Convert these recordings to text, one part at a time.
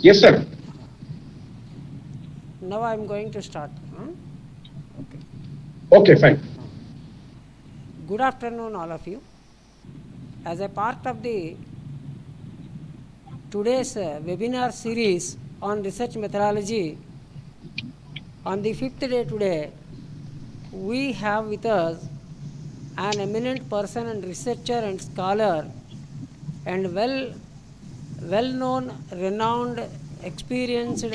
Yes, sir. Now I am going to start. Okay. Okay, fine. Good afternoon, all of you. As a part of the today's webinar series on research methodology, on the fifth day today, we have with us an eminent person and researcher and scholar and well-known, renowned, experienced,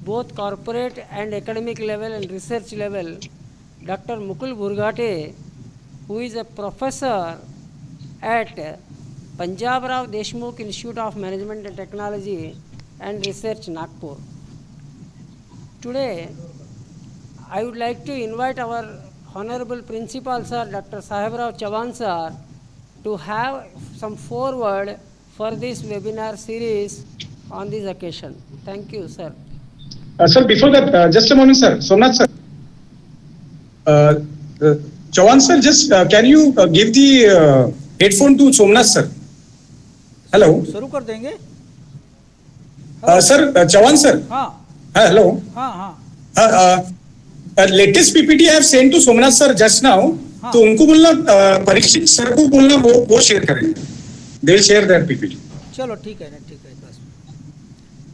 both corporate and academic level and research level, Dr. Mukul Burghate, who is a professor at Punjab Rao Deshmukh Institute of Management and Technology and Research, Nagpur. Today, I would like to invite our Honorable Principal Sir, Dr. Sahebrao Chavan Sir, to have some foreword for this webinar series on this occasion. Thank you, sir. Sir, before that, just a moment, sir. Somnath, sir. Chavan, sir, just can you give the headphone to Somnath, sir? Hello. शुरू कर देंगे Sir, Chavan, sir. हाँ Hello. हाँ हाँ latest PPT I have send to Somnath sir just now. हाँ. तो उनको बोलना, परीक्षित सर को बोलना वो शेयर करें. They will share that PPT. चलो ठीक है ना, ठीक है 10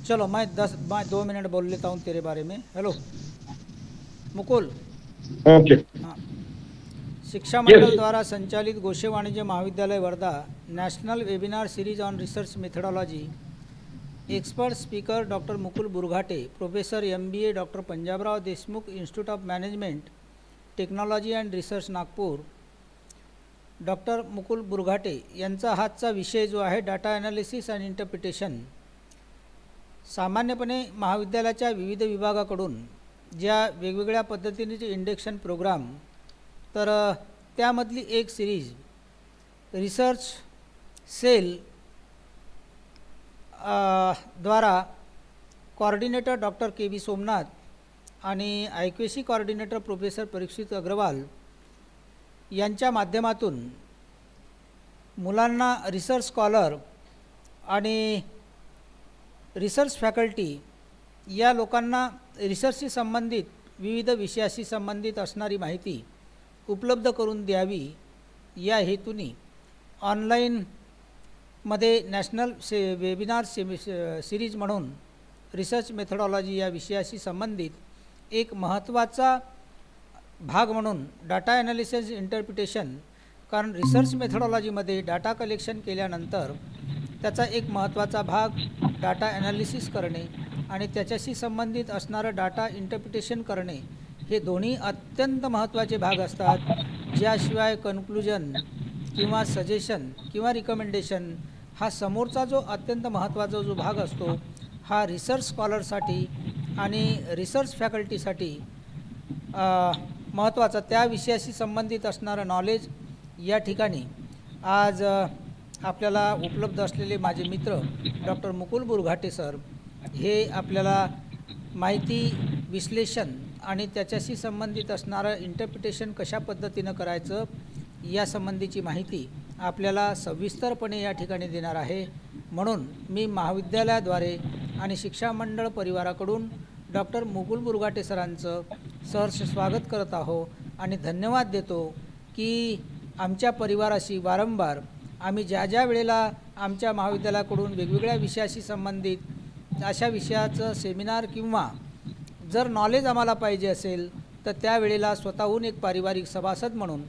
चलो मैं 2 मिनट बोल लेता हूँ तेरे बारे में. हेलो मुकुल. ओके. हाँ, शिक्षा मंडल Yes. द्वारा संचालित गोशे वाणिज्य महाविद्यालय Wardha national webinar series on research methodology. Expert speaker doctor Mukul Burghate, professor MBA doctor Panjabrao Deshmukh institute of management technology and research Nagpur. Doctor Mukul Burghate यांचा हातचा विषय जो आहे डाटा ॲनालिसिस अँड इंटरप्रिटेशन. सामान्यपणे महाविद्यालयाच्या विविध विभागाकडून ज्या वेगवेगळ्या पद्धतीचे इंडेक्शन प्रोग्राम, तर त्यामधली एक सिरीज रिसर्च सेल द्वारा कॉर्डिनेटर डॉक्टर KB सोमनाथ आणि IQAC coordinator professor Parikshit Agarwal यांच्या माध्यमातून मुलांना रिसर्च स्कॉलर आणि रिसर्च फॅकल्टी या लोकांना रिसर्चशी संबंधित विविध विषयाशी संबंधित असणारी माहिती उपलब्ध करून द्यावी या हेतूने ऑनलाईनमध्ये नॅशनल वेबिनार सिरीज म्हणून रिसर्च मेथडॉलॉजी या विषयाशी संबंधित एक महत्त्वाचा भाग म्हणून डाटा ॲनालिसिस इंटरप्रिटेशन. कारण रिसर्च मेथडॉलॉजीमध्ये डाटा कलेक्शन केल्यानंतर त्याचा एक महत्त्वाचा भाग डाटा ॲनालिसिस करणे आणि त्याच्याशी संबंधित असणारं डाटा इंटरप्रिटेशन करणे हे दोन्ही अत्यंत महत्त्वाचे भाग असतात. ज्याशिवाय कन्क्लुजन किंवा सजेशन किंवा रिकमेंडेशन हा समोरचा जो अत्यंत महत्त्वाचा जो भाग असतो हा रिसर्च स्कॉलरसाठी आणि रिसर्च फॅकल्टीसाठी महत्त्वाचा, त्या विषयाशी संबंधित असणारं नॉलेज या ठिकाणी आज आपल्याला उपलब्ध असलेले माझे मित्र डॉक्टर मुकुल बुरघाटे सर हे आपल्याला माहिती विश्लेषण आणि त्याच्याशी संबंधित असणारं इंटरप्रिटेशन कशा पद्धतीनं करायचं यासंबंधीची माहिती आपल्याला सविस्तरपणे या ठिकाणी देणार आहे. म्हणून मी महाविद्यालयाद्वारे आणि शिक्षा मंडळ परिवाराकडून डॉक्टर मुकुल बुरघाटे सरांचं सहर्ष स्वागत करत आहो आणि धन्यवाद देतो की आमच्या परिवाराशी वारंवार आम्ही ज्या ज्या वेळेला आमच्या महाविद्यालयाकडून वेगवेगळ्या विषयाशी संबंधित अशा विषयाचं सेमिनार किंवा जर नॉलेज आम्हाला पाहिजे असेल तर त्यावेळेला स्वतःहून एक पारिवारिक सभासद म्हणून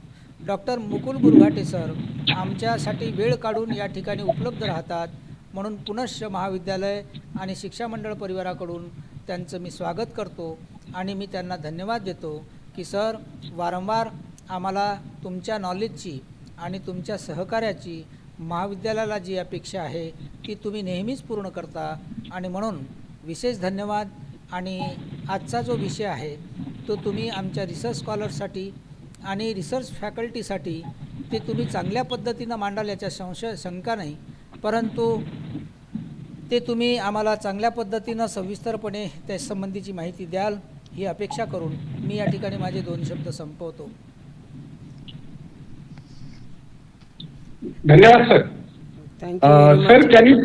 डॉक्टर मुकुल बुरघाटे सर आमच्यासाठी वेळ काढून या ठिकाणी उपलब्ध राहतात. म्हणून पुनश्च महाविद्यालय आणि शिक्षा मंडळ परिवाराकडून त्यांचं मी स्वागत करतो आणि मी त्यांना धन्यवाद देतो की सर वारंवार आम्हाला तुमच्या नॉलेजची आणि तुमच्या सहकार्याची महाविद्यालयाला जी अपेक्षा आहे ती तुम्ही नेहमीच पूर्ण करता. आणि म्हणून विशेष धन्यवाद. आणि आजचा जो विषय आहे तो तुम्ही आमच्या रिसर्च स्कॉलरसाठी आणि रिसर्च फॅकल्टीसाठी ते तुम्ही चांगल्या पद्धतीनं मांडाल याच्या शंका नाही, परंतु ते तुम्ही आम्हाला चांगल्या पद्धतीनं सविस्तरपणे त्यासंबंधीची माहिती द्याल ही अपेक्षा करून मी या ठिकाणी माझे 2 शब्द संपवतो. धन्यवाद sir. Thank you very sir much. Can you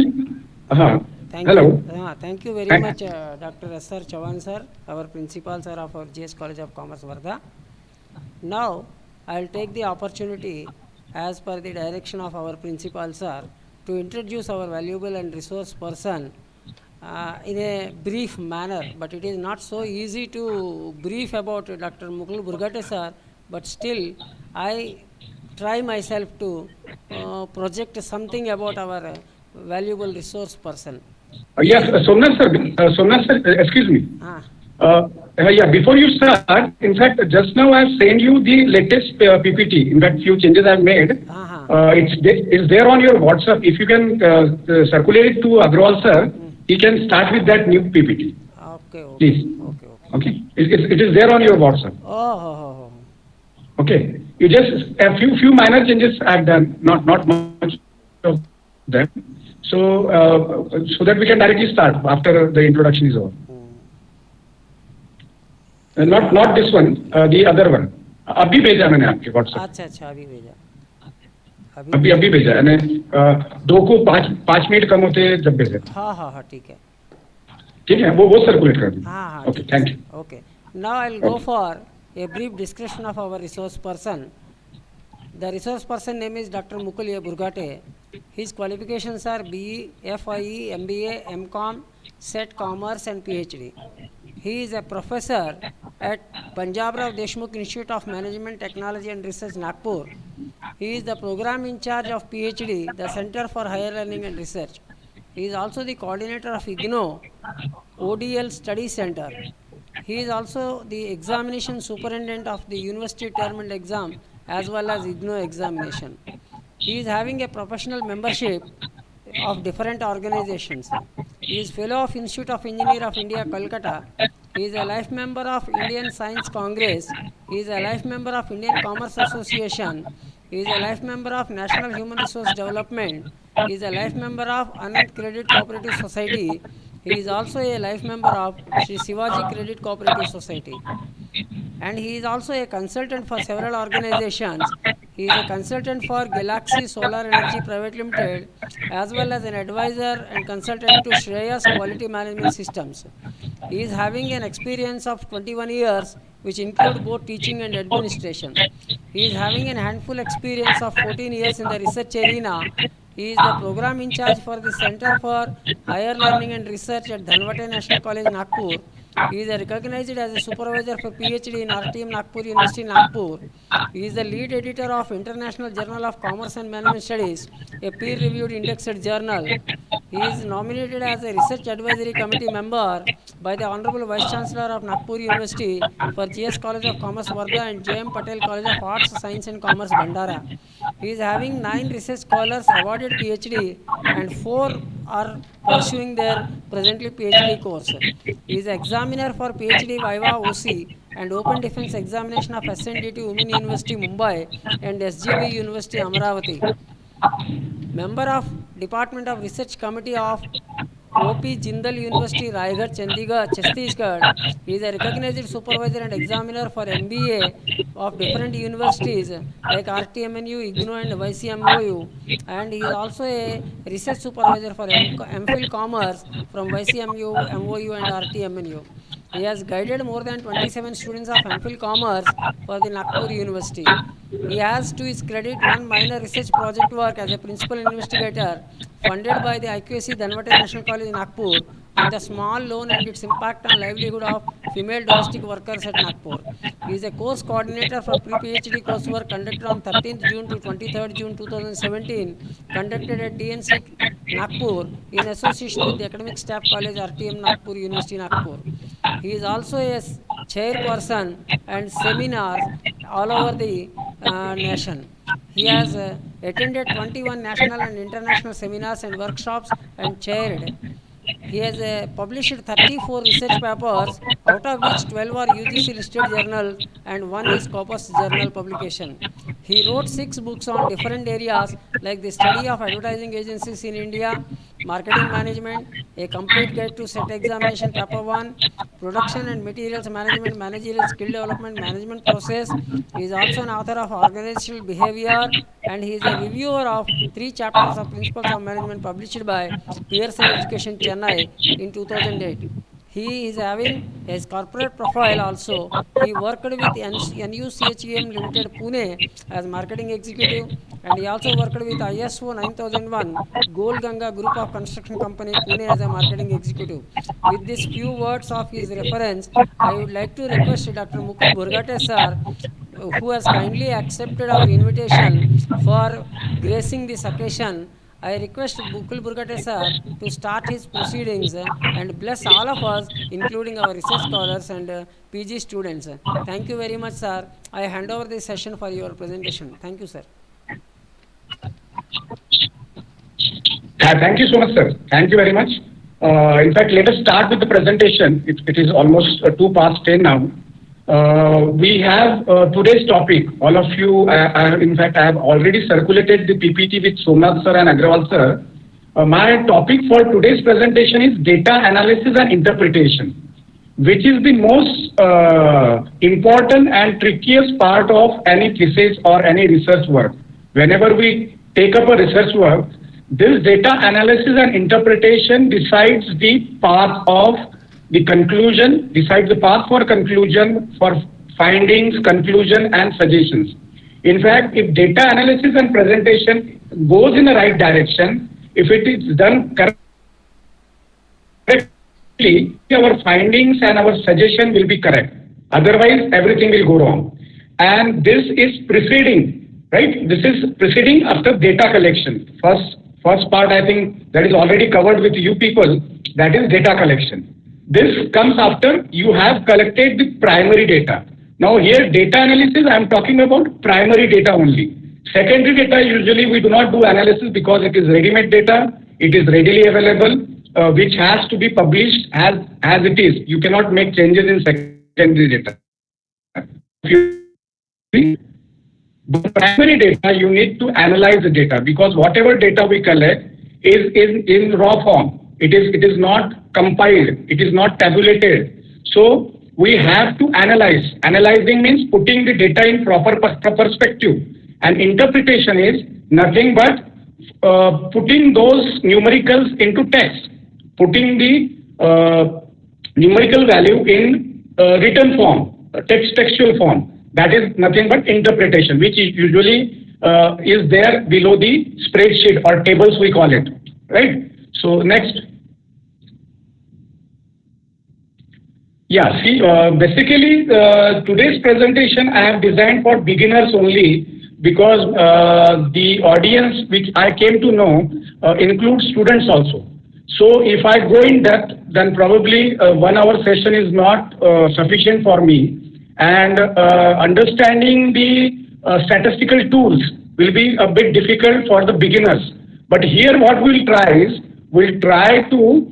Thank Hello. you. Thank you very Thank- much, Dr. S.R. Chavan sir, our principal sir of our GS College of Commerce, Varda. Now, I will take the opportunity, as per the direction of our principal sir, to introduce our valuable and resource person in a brief manner. But it is not so easy to brief about Dr. Mukul Burgate sir, but still I try myself to project something about our valuable resource person. Yes, Somnath sir, excuse me. Ah, Yeah, before you start, in fact, just now I've sent you the latest PPT. In fact, few changes I've made. It's there on your WhatsApp. If you can circulate it to Agrawal sir, he can start with that new PPT. okay, okay, Please. okay, okay. Okay, it is there on your WhatsApp. Oh. Okay, you just a few minor changes I've done, not much of them. So that we can directly start after the introduction is over. Not this one, the other one. अभी भेजा मैंने आपके WhatsApp. अच्छा अभी भेजा. अभी भेजा यानी 2 को 5 मिनट कम होते जब भेजे. हाँ ठीक है. ठीक है वो सर्कुलेट कर दीजिए. हाँ Okay, thank you. Okay. Now I'll go for a brief description of our resource person. The resource person name is Dr. Mukul Burgate. His qualifications are BE, FIE, MBA, MCom, SET Commerce and PhD. He is a professor at Punjab Rao Deshmukh Institute of Management, Technology and Research, Nagpur. He is the program in charge of PhD, the Center for Higher Learning and Research. He is also the coordinator of IGNO ODL Study Center. He is also the examination superintendent of the university term and exam as well as IGNO examination. He is having a professional membership of different organizations. He is fellow of Institute of Engineer of India, Kolkata. He is a life member of Indian Science Congress. He is a life member of Indian Commerce Association. He is a life member of National Human Resource Development. He is a life member of Anand Credit Cooperative Society. He is also a life member of Sri Shivaji Credit Cooperative Society. And he is also a consultant for several organizations. He is a consultant for Galaxy Solar Energy Private Limited as well as an advisor and consultant to Shreyas Quality Management Systems. He is having an experience of 21 years which include both teaching and administration. He is having a handful experience of 14 years in the research arena. He is the program in charge for the Center for Higher Learning and Research at Dhanvate National College, Nagpur. He is recognized as a supervisor for PhD in RTM Nagpur University, Nagpur. He is the lead editor of International Journal of Commerce and Management Studies, a peer-reviewed indexed journal. He is nominated as a research advisory committee member by the Honorable Vice Chancellor of Nagpur University for GS College of Commerce, Varda and J.M. Patel College of Arts, Science and Commerce, Bandara. He is having 9 research scholars awarded PhD and 4 are pursuing their presently PhD course. He is examiner for PhD Viva OC and Open Defense Examination of SNDT Women University Mumbai and SGB University Amravati. Member of Department of Research Committee of OP Jindal University Raigad Chandigarh Chhattisgarh. He is a recognized supervisor and examiner for MBA of different universities like RTMNU, IGNO and YCMOU, and he is also a research supervisor for MPhil Commerce from YCMU, MOU and RTMNU. He has guided more than 27 students of MPhil Commerce for the Nagpur University. He has to his credit one minor research project work as a principal investigator funded by the IQAC Dhanvate National College, Nagpur, on the small loan and its impact on livelihood of female domestic workers at Nagpur. He is a course coordinator for pre-PhD coursework conducted on 13th June to 23rd June 2017, conducted at DNC Nagpur in association with the Academic Staff College, RTM Nagpur University, Nagpur. He is also a chairperson and seminars all over the nation. He has attended 21 national and international seminars and workshops and chaired. He has published 34 research papers, out of which 12 are UGC listed journals and 1 is Scopus journal publication. He wrote 6 books on different areas like the study of advertising agencies in India, marketing management, a complete guide to set examination paper 1, production and materials management, managerial skill development, management process. He is also an author of organizational behavior, and he is a reviewer of 3 chapters of Principles of Management published by Pearson Education Chennai in 2008. He is having his corporate profile also. He worked with NUCHEM Limited Pune as marketing executive, and he also worked with ISO 9001 Gold Ganga Group of Construction Company Pune as a marketing executive. With these few words of his reference, I would like to request Dr. Mukul Burgate sir, who has kindly accepted our invitation for gracing this occasion. I request Mukul Burgate sir to start his proceedings and bless all of us, including our research scholars and PG students. Thank you very much, sir. I hand over this session for your presentation. Thank you, sir. Thank you so much, sir. Thank you very much. In fact, let us start with the presentation. It is almost 2 past 10 now. We have today's topic. All of you, in fact, I have already circulated the PPT with Somnath sir and Agrawal sir. My topic for today's presentation is data analysis and interpretation, which is the most important and trickiest part of any thesis or any research work. Whenever we take up a research work, this data analysis and interpretation decides the path of the conclusion, decides the path for conclusion, for findings, conclusion and suggestions. In fact, if data analysis and presentation goes in the right direction, if it is done correctly, our findings and our suggestion will be correct. Otherwise, everything will go wrong. And this is preceding, right? This is preceding after data collection. First part, I think that is already covered with you people, that is data collection. This comes after you have collected the primary data. Now here data analysis, I am talking about primary data only. Secondary data, usually we do not do analysis because it is ready-made data, it is readily available, which has to be published as it is. You cannot make changes in secondary data. The primary data, you need to analyze the data because whatever data we collect is in raw form. It is not compiled. It is not tabulated. So we have to analyze. Analyzing means putting the data in proper perspective. And interpretation is nothing but putting those numericals into text, putting the numerical value in written form, textual form. That is nothing but interpretation, which usually is there below the spreadsheet or tables we call it, right? So next. Yeah, see, basically today's presentation I have designed for beginners only because the audience which I came to know includes students also. So if I go in depth, then probably 1 hour session is not sufficient for me. And understanding the statistical tools will be a bit difficult for the beginners. But here what we'll try is, we'll try to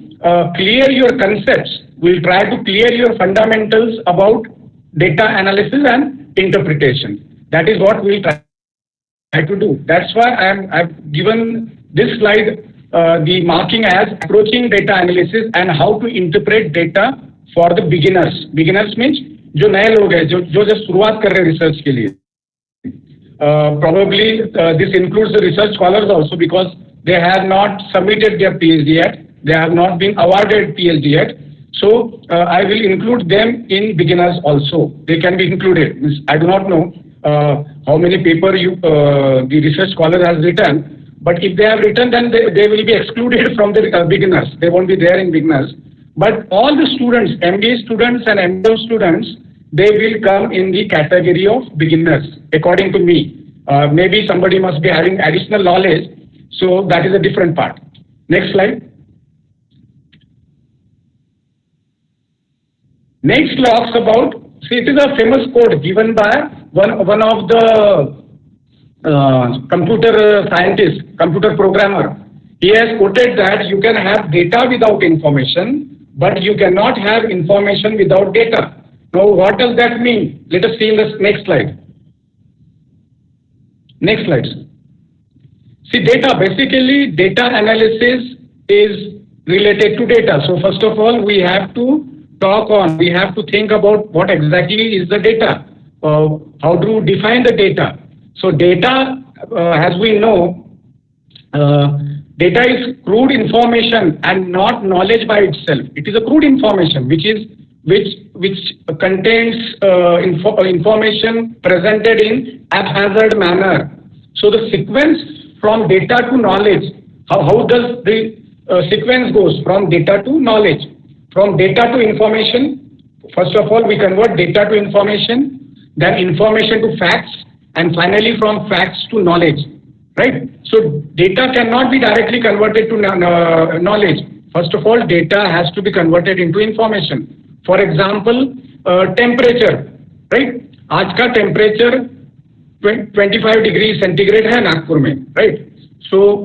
clear your concepts. We'll try to clear your fundamentals about data analysis and interpretation. That is what we'll try to do. That's why I've given this slide the marking as approaching data analysis and how to interpret data for the beginners. Beginners means जो नए लोग हैं जो शुरुआत कर रहे हैं research के लिए. Probably this includes the research scholars also because they have not submitted their PhD yet. They have not been awarded PhD yet. So I will include them in beginners also. They can be included. I do not know how many paper the research scholar has written, but if they have written, then they will be excluded from the beginners. They won't be there in beginners. But all the students, MBA students and MDO students, they will come in the category of beginners, according to me. Maybe somebody must be having additional knowledge, so that is a different part. Next slide. Next talks about, see, it is a famous quote given by one of the computer scientists, computer programmer. He has quoted that you can have data without information, but you cannot have information without data. Now, what does that mean? Let us see in the next slide. Next slide. See, data, basically data analysis is related to data. So first of all, we have to we have to think about what exactly is the data. How to define the data? So data, as we know, data is crude information and not knowledge by itself. It is a crude information which contains information presented in haphazard manner. So the sequence from data to knowledge, how does the sequence goes from data to knowledge? From data to information, first of all, we convert data to information, then information to facts, and finally from facts to knowledge, right? So data cannot be directly converted to knowledge. First of all, data has to be converted into information. For example, temperature, right? आज का temperature 25 degrees centigrade है नागपुर में, right? So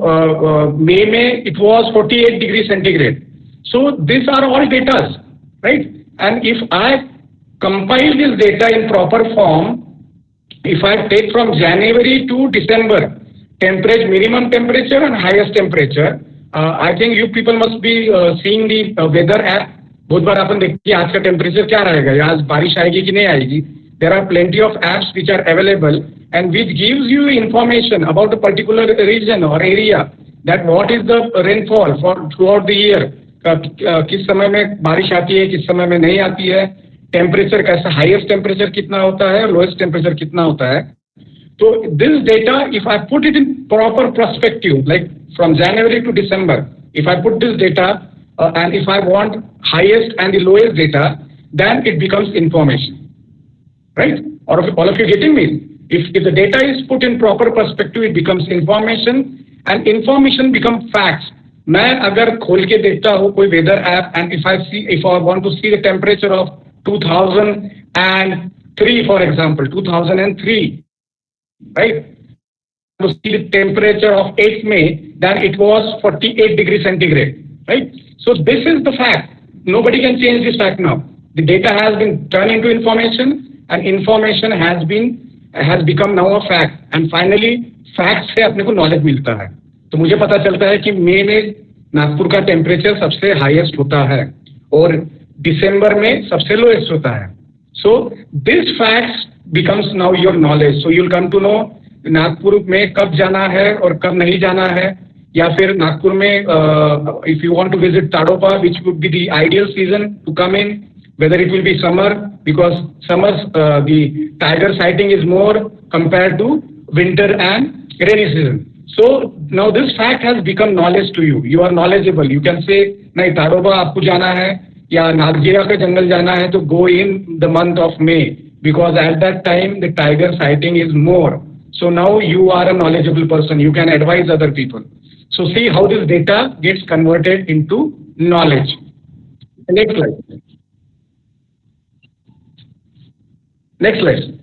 May में it was 48 degrees centigrade. So these are all data, right? And if I compile this data in proper form, if I take from January to December, temperature, minimum temperature and highest temperature, I think you people must be seeing the weather app. बहुत बार अपन देखते हैं आज का temperature क्या रहेगा, या आज बारिश आएगी कि नहीं आएगी. There are plenty of apps which are available and which gives you information about a particular region or area, that what is the rainfall for throughout the year. किस समय में बारिश आती है, किस समय में नहीं आती है, टेम्परेचर कैसा, हाईएस्ट टेम्परेचर कितना होता है, लोएस्ट टेम्परेचर कितना होता है. तो this data, if I put it in proper perspective, like from January to December, if I put this data and if I want highest and the lowest data, then it becomes information, right? All of you getting me? If the data is put in proper perspective, it becomes information, and information becomes facts. मैं अगर खोल के देखता हूँ कोई weather app, and if I want to see the temperature of 2003, for example, 2003, right? To see the temperature of 8th May, then it was 48 degrees centigrade, right? So this is the fact. Nobody can change this fact now. The data has been turned into information, and information has become now a fact. And finally, facts से अपने को knowledge मिलता है. तो मुझे पता चलता है कि मई में नागपुर का टेम्परेचर सबसे हाईएस्ट होता है और दिसंबर में सबसे लोएस्ट होता है. So this facts becomes now your knowledge. So you'll come to know Nagpur में कब जाना है और कब नहीं जाना है, या फिर नागपुर में if you want to visit Tadoba, which would be the ideal season to come in, whether it will be summer, because summers the tiger sighting is more compared to winter and rainy season. So now this fact has become knowledge to you. You are knowledgeable. You can say, नहीं Tadoba आपको जाना है या नागजीरा का जंगल जाना है, तो go in the month of May, because at that time the tiger sighting is more. So now you are a knowledgeable person. You can advise other people. So see how this data gets converted into knowledge. Next slide. Next slide.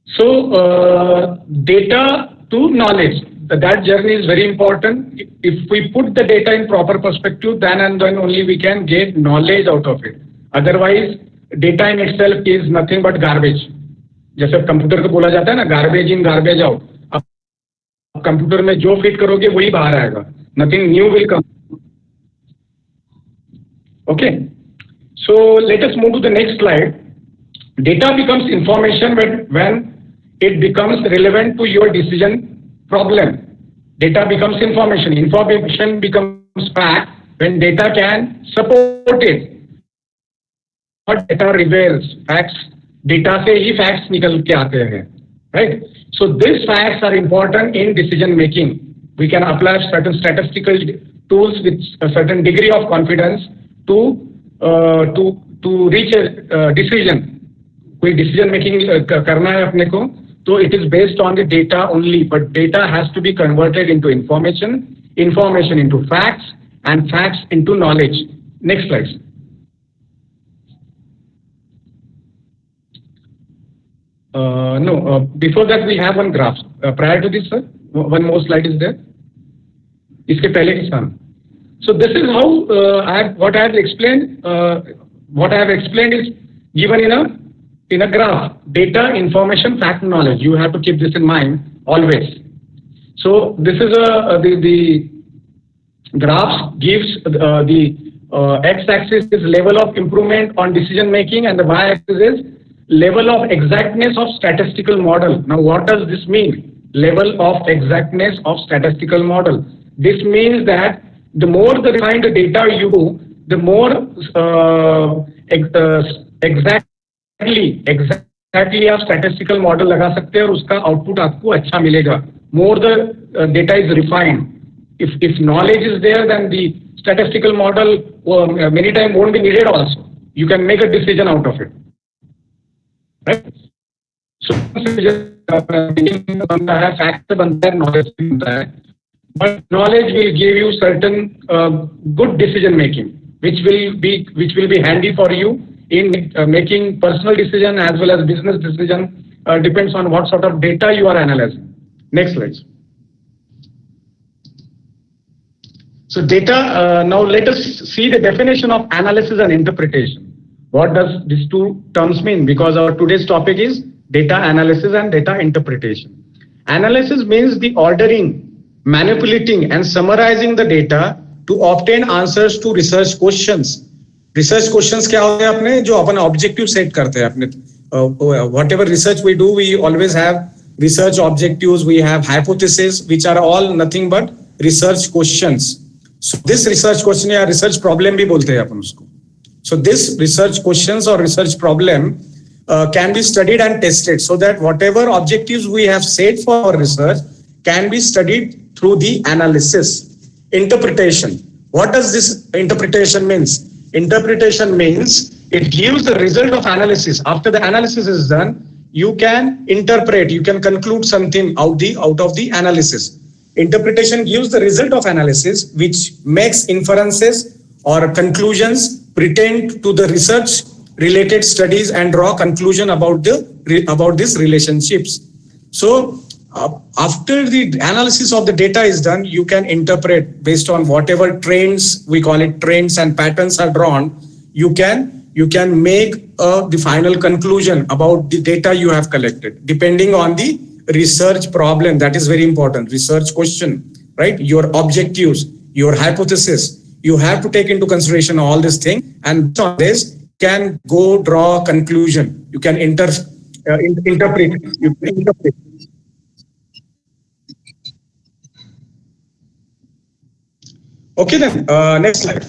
So data to knowledge, that journey is very important. If we put the data in proper perspective, then and then only we can get knowledge out of it. Otherwise, data in itself is nothing but garbage. जैसे computer को बोला जाता है ना, garbage in garbage out. अब computer में जो fit करोगे वही बाहर आएगा. Nothing new will come. Okay, so let us move to the next slide. Data becomes information when it becomes relevant to your decision problem. Data becomes information. Information becomes fact when data can support it. What data reveals facts. Data से ही facts निकल के आते हैं, right? So these facts are important in decision making. We can apply certain statistical tools with a certain degree of confidence to reach a decision. कोई decision making करना है अपने को, तो it is based on the data only. But data has to be converted into information, information into facts, and facts into knowledge. Next slide. Before that we have one graph. Prior to this, sir, one more slide is there. इसके पहले की साम. So this is how what I have explained. What I have explained is given in a graph. Data, information, fact, knowledge. You have to keep this in mind always. So this is the graphs gives the x-axis is level of improvement on decision making, and the y-axis is level of exactness of statistical model. Now, what does this mean? Level of exactness of statistical model. This means that the more the refined data you do, the more exactly आप statistical model लगा सकते हैं और उसका output आपको अच्छा मिलेगा. More the data is refined. If knowledge is there, then the statistical model many times won't be needed also. You can make a decision out of it. Right? So fact बनता है, knowledge बनता है. But knowledge will give you certain good decision making, which will be handy for you in making personal decision as well as business decision. Depends on what sort of data you are analyzing. Next slide. So data. Now let us see the definition of analysis and interpretation. What does these two terms mean? Because our today's topic is data analysis and data interpretation. Analysis means the ordering, manipulating and summarizing the data to obtain answers to research questions. Research questions क्या होते हैं अपने जो अपन objective set करते हैं अपने whatever research we do, we always have research objectives, we have hypotheses, which are all nothing but research questions. So this research question या research problem भी बोलते हैं अपन उसको. So this research questions or research problem can be studied and tested so that whatever objectives we have set for our research can be studied through the analysis. Interpretation. What does this interpretation means? Interpretation means it gives the result of analysis. After the analysis is done, you can interpret, you can conclude something out of the analysis. Interpretation gives the result of analysis, which makes inferences or conclusions pertain to the research related studies and draw conclusion about these relationships. So after the analysis of the data is done, you can interpret based on whatever trends, we call it trends and patterns are drawn. You can make the final conclusion about the data you have collected, depending on the research problem. That is very important. Research question, right? Your objectives, your hypothesis. You have to take into consideration all this thing, and on this can go draw conclusion. You can interpret. You can interpret. Okay then, next slide.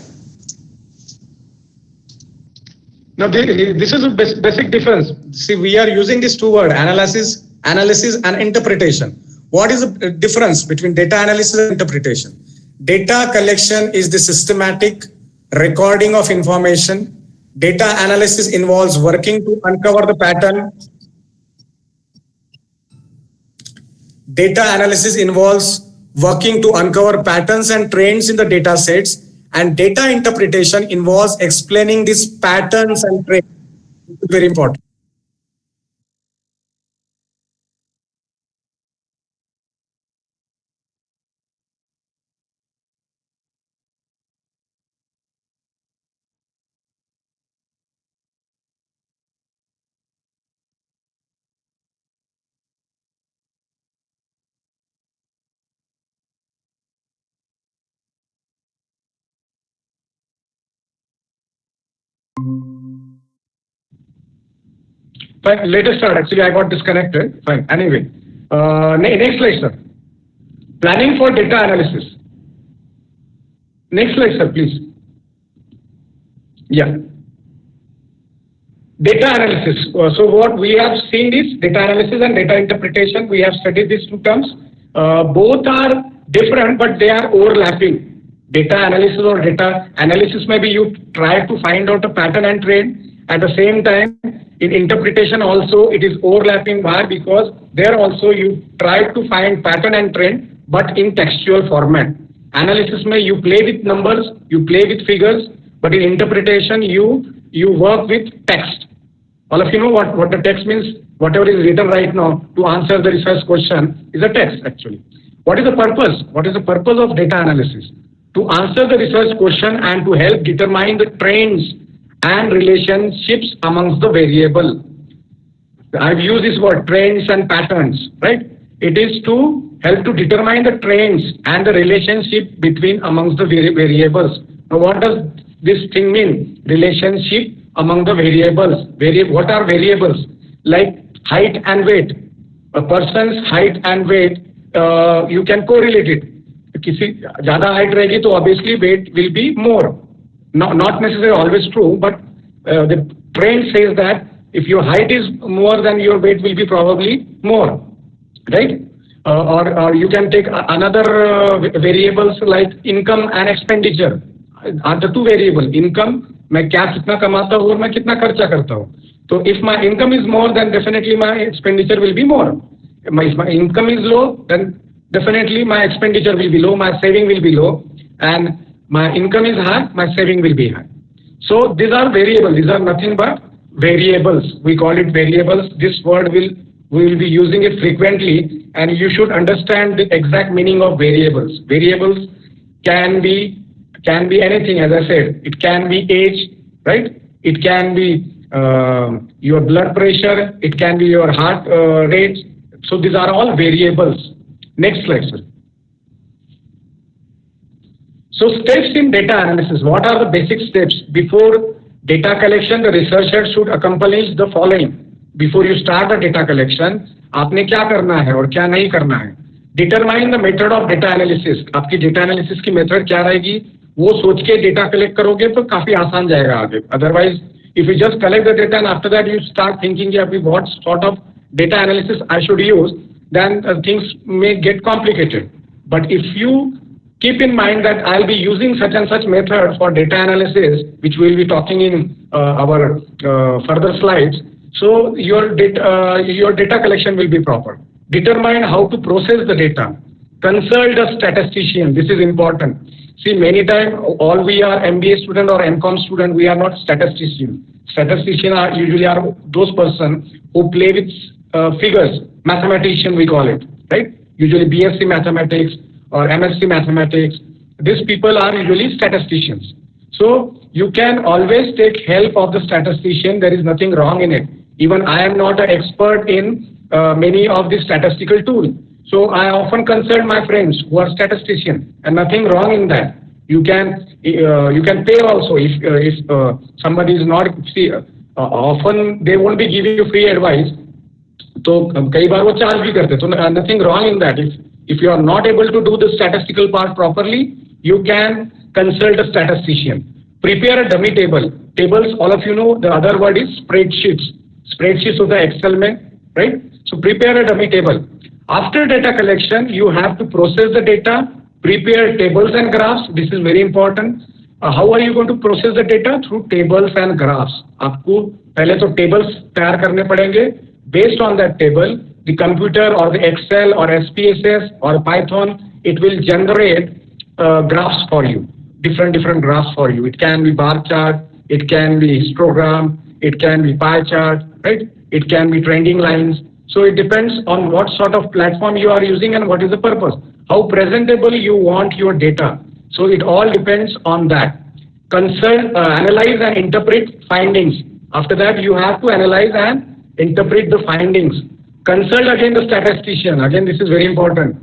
Now this is a basic difference. See, we are using these two words, analysis and interpretation. What is the difference between data analysis and interpretation? Data collection is the systematic recording of information. Data analysis involves working to uncover the pattern. Data analysis involves working to uncover patterns and trends in the data sets, and data interpretation involves explaining these patterns and trends. This is very important. Fine, let us start. Actually, I got disconnected. Fine. Anyway, next slide, sir. Planning for data analysis. Next slide, sir, please. Yeah. Data analysis. So what we have seen is data analysis and data interpretation. We have studied these two terms. Both are different, but they are overlapping. Data analysis or data analysis, maybe you try to find out a pattern and trend. At the same time, in interpretation also, it is overlapping. Why? Because there also you try to find pattern and trend, but in textual format. Analysis may you play with numbers, you play with figures, but in interpretation you work with text. All of you know what the text means. Whatever is written right now to answer the research question is a text actually. What is the purpose? What is the purpose of data analysis? To answer the research question and to help determine the trends and relationships amongst the variable. I've used this word trends and patterns, right? It is to help to determine the trends and the relationship between amongst the variables. Now, what does this thing mean? Relationship among the variables. What are variables? Like height and weight. A person's height and weight, you can correlate it. किसी ज़्यादा height रहेगी तो obviously weight will be more. Not necessarily always true, but the trend says that if your height is more, then your weight will be probably more, right? Or you can take another variables like income and expenditure. Are the two variable. Income, मैं क्या कितना कमाता हूँ और मैं कितना खर्चा करता हूँ. So if my income is more, then definitely my expenditure will be more. If my income is low, then definitely my expenditure will be low, my saving will be low, and my income is high, my saving will be high. So these are variables. These are nothing but variables. We call it variables. This word we will be using it frequently, and you should understand the exact meaning of variables. Variables can be anything, as I said. It can be age, right? It can be your blood pressure. It can be your heart rate. So these are all variables. Next slide, sir. So steps in data analysis. What are the basic steps? Before data collection, the researcher should accomplish the following. Before you start the data collection, आपने क्या करना है और क्या नहीं करना है. Determine the method of data analysis. आपकी data analysis की method क्या रहेगी? वो सोच के data collect करोगे तो काफी आसान जाएगा आगे. Otherwise, if you just collect the data and after that you start thinking what sort of data analysis I should use, then things may get complicated. But if you keep in mind that I'll be using such and such method for data analysis, which we'll be talking in our further slides, so your data collection will be proper. Determine how to process the data. Consult a statistician. This is important. See, many times all we are MBA student or MCOM student, we are not statistician. Statistician are usually those persons who play with figures. Mathematician we call it, right? Usually BSc mathematics or MSc mathematics. These people are usually statisticians. So you can always take help of the statistician. There is nothing wrong in it. Even I am not an expert in many of the statistical tools. So I often consult my friends who are statisticians, and nothing wrong in that. You can pay also if somebody is not. See, often they won't be giving you free advice. तो कई बार वो charge भी करते, तो nothing wrong in that. If you are not able to do the statistical part properly, you can consult a statistician. Prepare a dummy table. Tables, all of you know, the other word is spreadsheets. Spreadsheets of the Excel में, right? So prepare a dummy table. After data collection, you have to process the data, prepare tables and graphs. This is very important. How are you going to process the data? Through tables and graphs. आपको पहले तो tables तैयार करने पड़ेंगे. Based on that table, the computer or the Excel or SPSS or Python, it will generate graphs for you, different graphs for you. It can be bar chart, it can be histogram, it can be pie chart, right? It can be trending lines. So it depends on what sort of platform you are using and what is the purpose. How presentable you want your data. So it all depends on that. Analyze and interpret findings. After that, you have to analyze and interpret the findings. Consult again the statistician. Again, this is very important.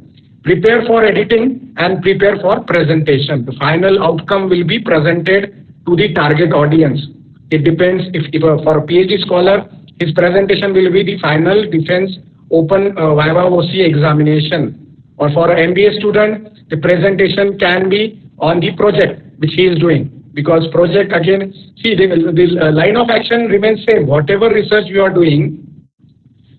Prepare for editing and prepare for presentation. The final outcome will be presented to the target audience. It depends if for a PhD scholar, his presentation will be the final defense open Viva OC examination. Or for an MBA student, the presentation can be on the project which he is doing. Because project again, see the line of action remains same. Whatever research you are doing,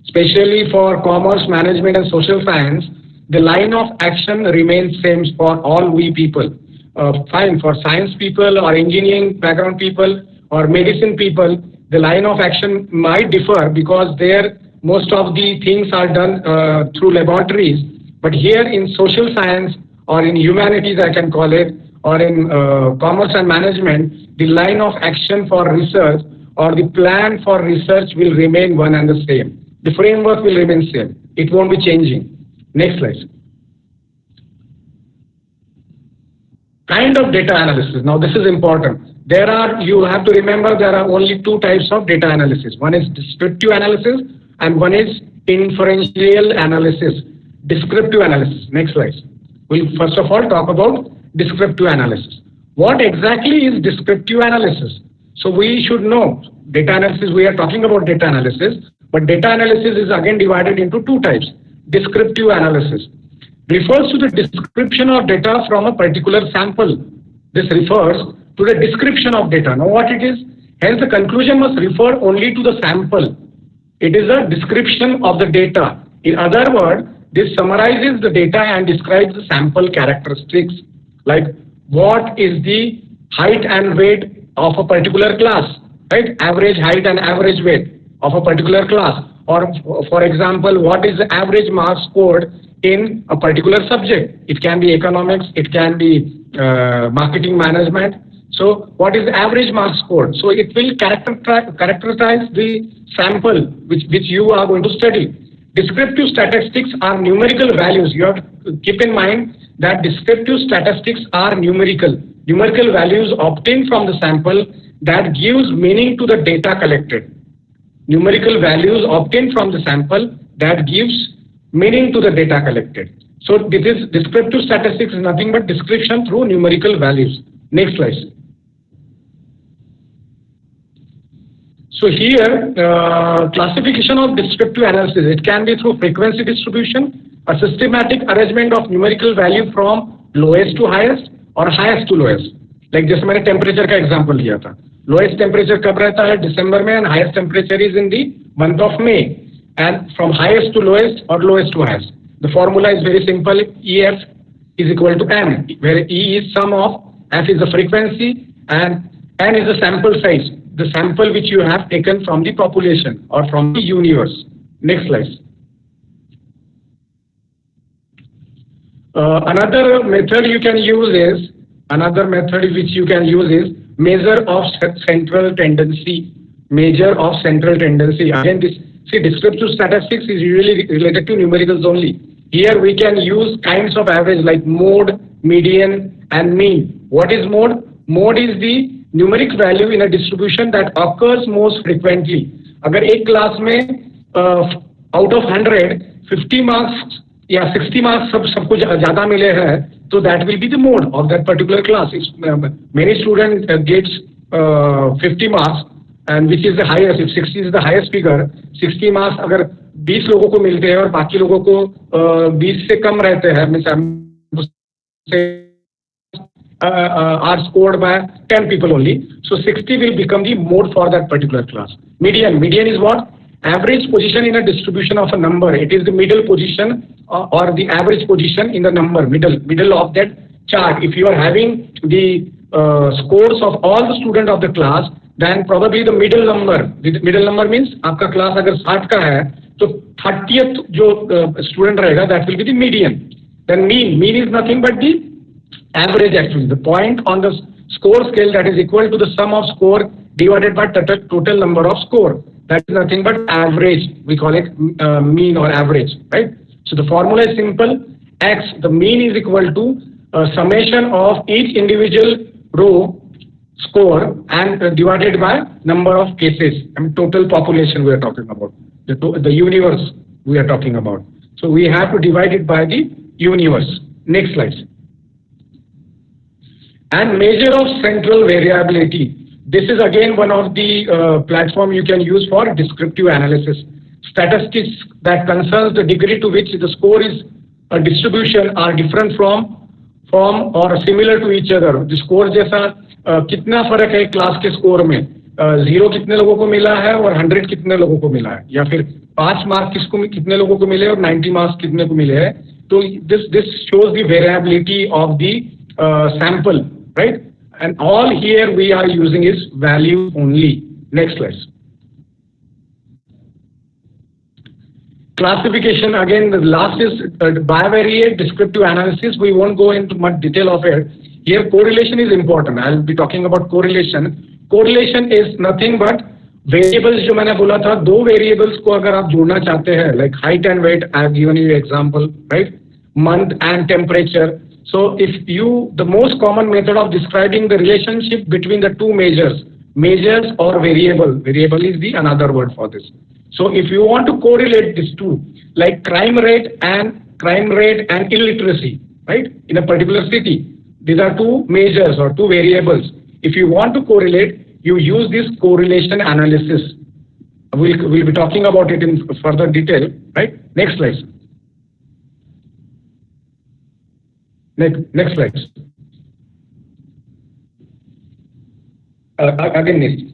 especially for commerce, management and social science, the line of action remains same for all we people. Fine, for science people or engineering background people or medicine people, the line of action might differ because there most of the things are done through laboratories. But here in social science or in humanities, I can call it, or in commerce and management, the line of action for research or the plan for research will remain one and the same. The framework will remain same. It won't be changing. Next slide. Kind of data analysis. Now this is important. You have to remember there are only two types of data analysis. One is descriptive analysis and one is inferential analysis. descriptive analysis. Next slide. We'll first of all talk about descriptive analysis. What exactly is descriptive analysis? So we should know data analysis, we are talking about data analysis, but data analysis is again divided into two types. Descriptive analysis refers to the description of data from a particular sample. This refers to the description of data. Know what it is? Hence the conclusion must refer only to the sample. It is a description of the data. In other words, this summarizes the data and describes the sample characteristics, like what is the height and weight of a particular class, right? Average height and average weight of a particular class. Or for example, what is the average marks scored in a particular subject? It can be economics, it can be marketing management. So what is the average marks scored? So it will characterize the sample which you are going to study. Descriptive statistics are numerical values. You have to keep in mind that descriptive statistics are numerical values obtained from the sample that gives meaning to the data collected. Numerical values obtained from the sample that gives meaning to the data collected. So this is descriptive statistics is nothing but description through numerical values. Next slide. So here, classification of descriptive analysis, it can be through frequency distribution, a systematic arrangement of numerical value from lowest to highest or highest to lowest. Like जैसे मैंने temperature का example लिया था. Lowest temperature कब रहता है December में, and highest temperature is in the month of May. And from highest to lowest or lowest to highest. The formula is very simple. EF is equal to N, where E is sum of, F is the frequency, and N is the sample size. The sample which you have taken from the population or from the universe. Next slide. Another method which you can use is measure of central tendency. Measure of central tendency. Again, descriptive statistics is usually related to numericals only. Here we can use kinds of average like mode, median, and mean. What is mode? Mode is the numeric value in a distribution that occurs most frequently. अगर एक class में out of 100, 50 marks या 60 marks सबको ज़्यादा मिले हैं, so that will be the mode of that particular class. If many students gets 50 marks, and which is the highest, if 60 is the highest figure, 60 marks अगर 20 लोगों को मिलते हैं और बाकी लोगों को 20 से कम रहते हैं, are scored by 10 people only. So 60 will become the mode for that particular class. Median. Median is what? Average position in a distribution of a number. It is the middle position or the average position in the number, middle of that chart. If you are having the scores of all the students of the class, then probably the middle number. The middle number means आपका class अगर 60 का है, तो 30th जो student रहेगा, that will be the median. Then mean is nothing but the average actually, the point on the score scale that is equal to the sum of score divided by total number of score. That is nothing but average. We call it mean or average, right? So the formula is simple. X, the mean is equal to summation of each individual row score and divided by number of cases. I mean, total population we are talking about. The universe we are talking about. So we have to divide it by the universe. Next slide. And measure of central variability. This is again one of the platform you can use for descriptive analysis. Statistics that concerns the degree to which the score is a distribution are different from or similar to each other. The score जैसा कितना फर्क है class के score में, 0 कितने लोगों को मिला है और 100 कितने लोगों को मिला है, या फिर 5 मार्क्स कितने लोगों को मिले और 90 मार्क्स कितने को मिले हैं. तो this shows the variability of the sample. Right? And all here we are using is value only. Next slide. Classification, again, the last is bivariate descriptive analysis. We won't go into much detail of it. Here correlation is important. I'll be talking about correlation. Correlation is nothing but variables जो मैंने बोला था, 2 variables को अगर आप जोड़ना चाहते हैं, like height and weight, I have given you example, right? Month and temperature. So if the most common method of describing the relationship between the two measures or variable is the another word for this. So if you want to correlate these two, like crime rate and crime rate and illiteracy, right, in a particular city. These are two measures or two variables. If you want to correlate, you use this correlation analysis. We'll be talking about it in further detail, right? Next slide. Next slide. Again, next.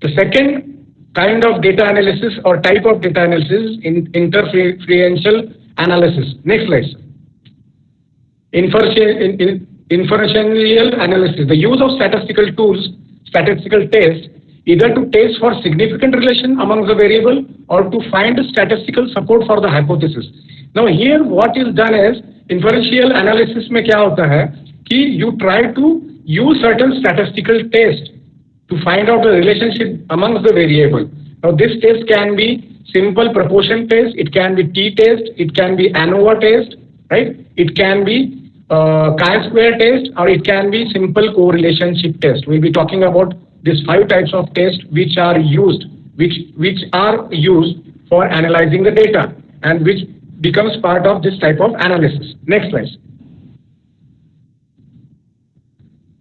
The second kind of data analysis or type of data analysis in inferential analysis. Next slide. Inferential analysis, the use of statistical tools, statistical tests, either to test for significant relation among the variable or to find statistical support for the hypothesis. Now here what is done is, inferential analysis में क्या होता है कि you try to use certain statistical test to find out the relationship amongst the variable. Now this test can be simple proportion test, it can be t-test, it can be ANOVA test, right? It can be chi-square test, or it can be simple correlationship test. We'll be talking about these 5 types of tests which are used for analyzing the data and which becomes part of this type of analysis. Next slide.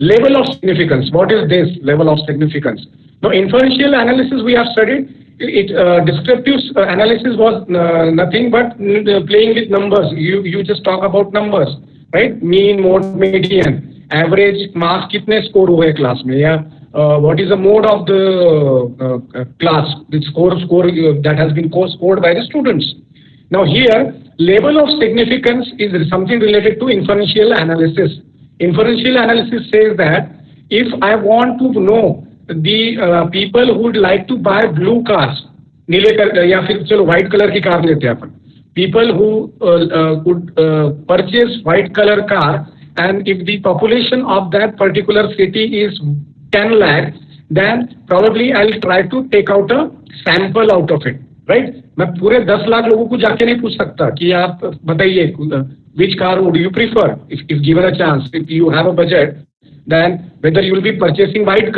Level of significance. What is this level of significance? Now, inferential analysis we have studied. Descriptive analysis was nothing but playing with numbers. You just talk about numbers, right? Mean, mode, median, average, marks कितने score हुए class में, या what is the mode of the class, the score that has been scored by the students. Now here, level of significance is something related to inferential analysis. Inferential analysis says that if I want to know the people who would like to buy blue cars, नीले या फिर चलो white color की car लेते हैं अपन, people who would purchase white color car, and if the population of that particular city is 10 lakh, then probably I'll try to take out a sample out of it, right? मैं पूरे 10 लाख लोगों को जाके नहीं पूछ सकता कि आप बताइए which car would you prefer if given a chance, if you have a budget, then whether you will be purchasing white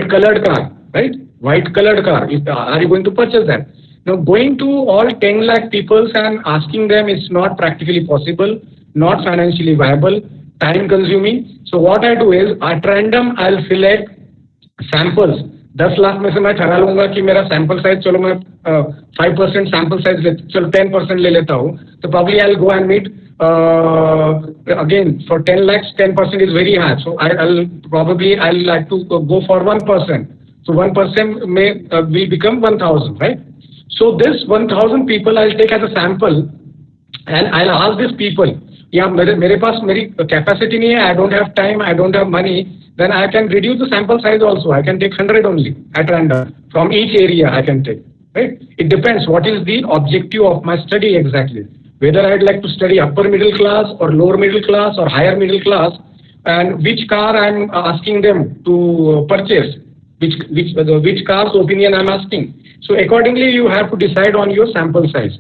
colored car, right? White colored car, are you going to purchase that? Now going to all 10 lakh people and asking them is not practically possible, not financially viable, time consuming. So what I do is at random I'll select samples. 10 lakh में से मैं ठहरा लूंगा कि मेरा sample size, चलो मैं 5% sample size चलो 10% ले लेता हूँ, तो probably I'll go and meet again for 10 lakhs 10% is very high, so I'll like to go for 1%. So 1% may will become 1,000, right? So this 1,000 people I'll take as a sample and I'll ask these people, yeah, मेरे पास मेरी capacity नहीं है, I don't have time, I don't have money, then I can reduce the sample size also. I can take 100 only at random from each area I can take, right? It depends what is the objective of my study exactly. Whether I'd like to study upper middle class or lower middle class or higher middle class, and which car I'm asking them to purchase, which car's opinion I'm asking. So accordingly you have to decide on your sample size.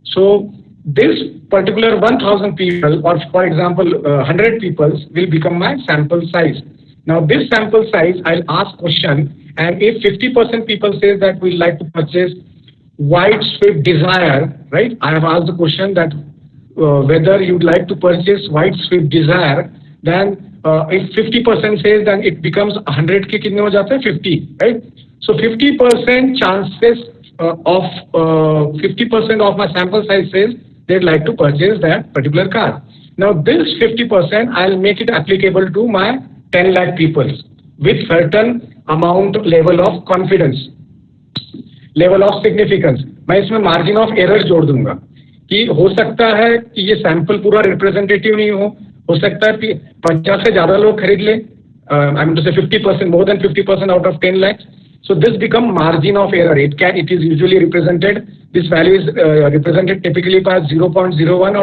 So this particular 1,000 people, or for example 100 people, will become my sample size. Now this sample size, I'll ask question, and if 50% people say that we like to purchase white Swift Desire, right? I have asked the question that whether you'd like to purchase white Swift Desire, then if 50% says, then it becomes 100 के कितने हो जाते हैं 50, right? So 50% chances of 50% of my sample size says they'd like to purchase that particular car. Now this 50% I'll make it applicable to my 10 lakh people with certain amount level of confidence, level of significance. मैं इसमें margin of error जोड़ दूंगा कि हो सकता है कि ये sample पूरा representative नहीं हो सकता है कि 50 से ज़्यादा लोग खरीद ले, I mean to say 50%, more than 50% out of 10 lakhs. So this become margin of error. It is usually represented, this value is represented typically by 0.01 or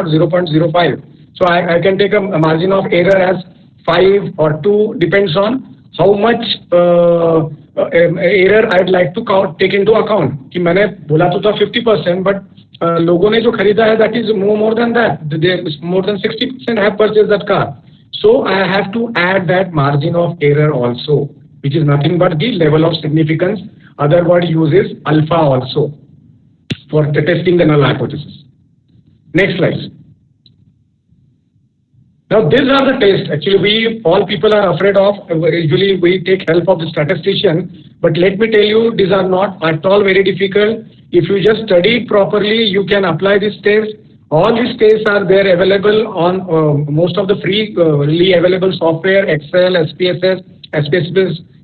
0.05. So I can take a margin of error as 5 or 2, depends on how much error I'd like to take into account. कि मैंने बोला तो था 50%, but लोगों ने जो खरीदा है, that is more than that. More than 60% have purchased that car. So I have to add that margin of error also, which is nothing but the level of significance. Other word uses alpha also for testing the null hypothesis. Next slide. Now these are the tests. Actually, all people are afraid of. Usually we take help of the statistician. But let me tell you, these are not at all very difficult. If you just study it properly, you can apply these tests. All these tests are there available on most of the freely available software, Excel, SPSS,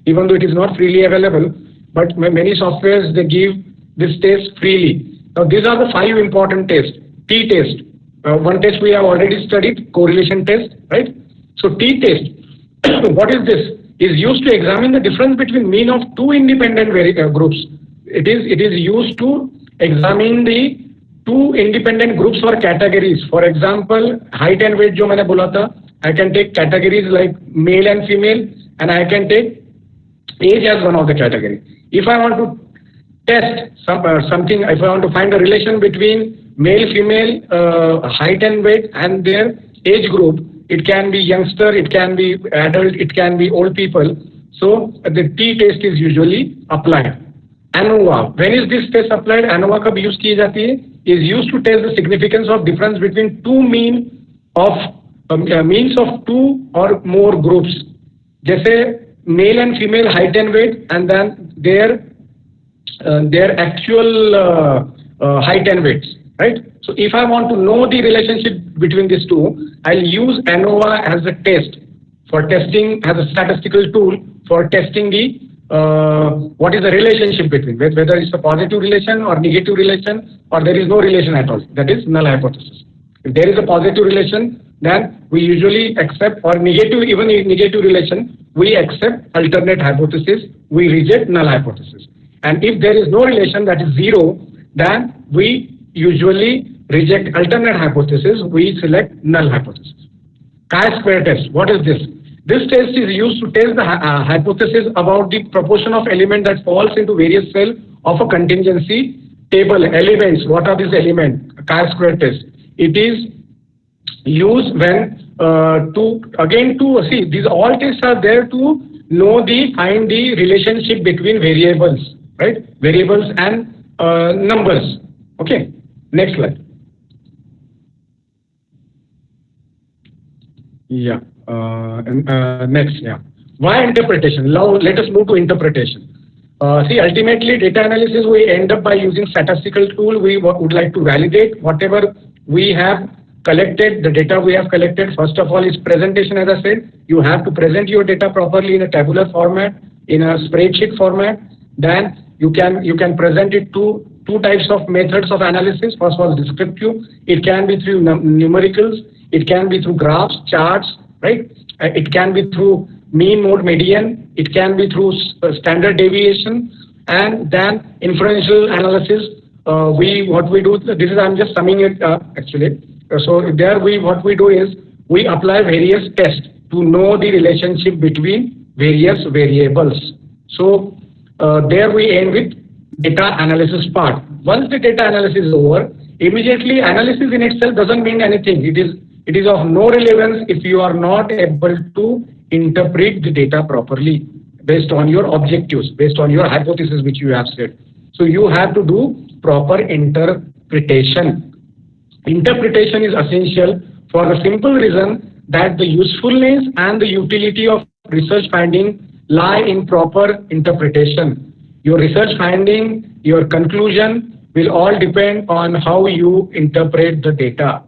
even though it is not freely available. But many softwares, they give this test freely. Now these are the 5 important tests. T-test. One test we have already studied, correlation test, right? So T-test, what is this? Is used to examine the difference between mean of 2 independent groups. It is used to examine the 2 independent groups or categories. For example, height and weight, jo maine bola tha, I can take categories like male and female, and I can take age as one of the category. If I want to test something, if I want to find a relation between male, female, height and weight and their age group, it can be youngster, it can be adult, it can be old people. So the T-test is usually applied. ANOVA, when is this test applied? ANOVA kab use ki jati hai? Is used to test the significance of difference between means of 2 or more groups. Jaise male and female height and weight, and then their actual height and weights. Right? So if I want to know the relationship between these two, I'll use ANOVA as a test for testing, as a statistical tool for testing the what is the relationship between, whether it's a positive relation or negative relation, or there is no relation at all. That is null hypothesis. If there is a positive relation, then we usually accept, or negative, even in negative relation, we accept alternate hypothesis, we reject null hypothesis. And if there is no relation, that is 0, then we usually reject alternate hypothesis, we select null hypothesis. Chi-square test, what is this? This test is used to test the hypothesis about the proportion of element that falls into various cells of a contingency table. Elements, what are these elements? Chi-square test. It is used when these all tests are there to find the relationship between variables, right? Variables and numbers. Okay. Next slide. Yeah. Next. Yeah. Why interpretation? Now let us move to interpretation. Ultimately, data analysis, we end up by using statistical tool. We would like to validate whatever we have collected, the data we have collected. First of all, is presentation. As I said, you have to present your data properly in a tabular format, in a spreadsheet format. Then you can present it to 2 types of methods of analysis. First was descriptive. It can be through numericals. It can be through graphs, charts, right? It can be through mean, mode, median. It can be through standard deviation, and then inferential analysis. What we do. This is, I'm just summing it up actually. So there what we do is we apply various tests to know the relationship between various variables. So there we end with data analysis part. Once the data analysis is over, immediately analysis in itself doesn't mean anything. It is of no relevance if you are not able to interpret the data properly based on your objectives, based on your hypothesis which you have said. So you have to do proper interpretation. Interpretation is essential for the simple reason that the usefulness and the utility of research finding lie in proper interpretation. Your research finding, your conclusion will all depend on how you interpret the data.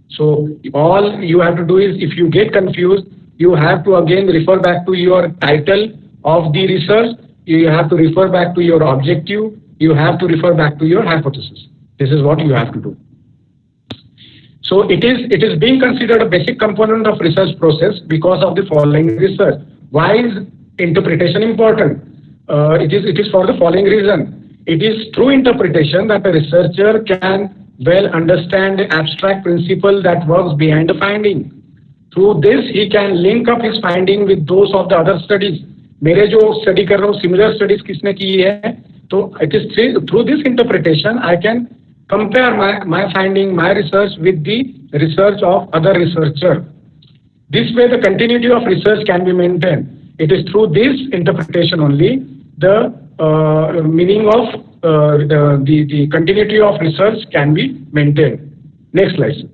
So all you have to do is, if you get confused, you have to again refer back to your title of the research, you have to refer back to your objective, you have to refer back to your hypothesis. This is what you have to do. So it is being considered a basic component of research process because of the following research. Why is interpretation important? It is for the following reason. It is through interpretation that a researcher can well understand the abstract principle that works behind the finding. Through this, he can link up his finding with those of the other studies. मेरे जो study कर रहा हूँ, similar studies किसने की है? तो it is through this interpretation I can compare my finding, my research with the research of other researcher. This way, the continuity of research can be maintained. It is through this interpretation only the meaning of the continuity of research can be maintained. Next slide, sir.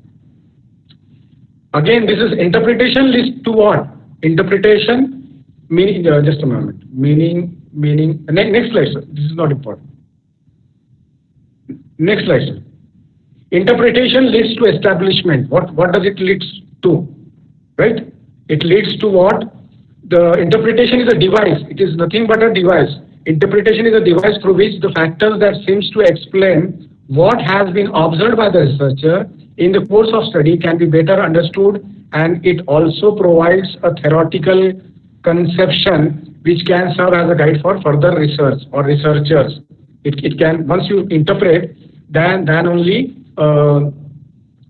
Again, this is interpretation list to what? Interpretation, meaning, just a moment, meaning, next slide, sir. This is not important. Next slide, sir. Interpretation leads to establishment. What does it lead to? Right? It leads to what? The interpretation is a device. It is nothing but a device. Interpretation is a device through which the factors that seems to explain what has been observed by the researcher in the course of study can be better understood, and it also provides a theoretical conception which can serve as a guide for further research or researchers. It can, once you interpret, then only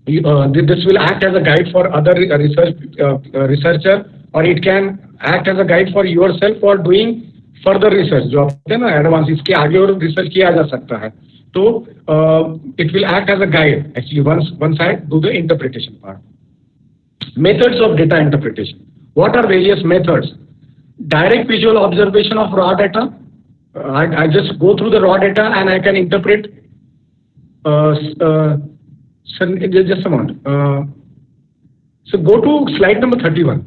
this will act as a guide for other researcher, or it can act as a guide for yourself for doing further research. जो होते हैं ना advance, इसके आगे और research किया जा सकता है. तो it will act as a guide actually once I do the interpretation part. Methods of data interpretation. What are various methods? Direct visual observation of raw data. I just go through the raw data and I can interpret. Just a moment. So go to slide number 31.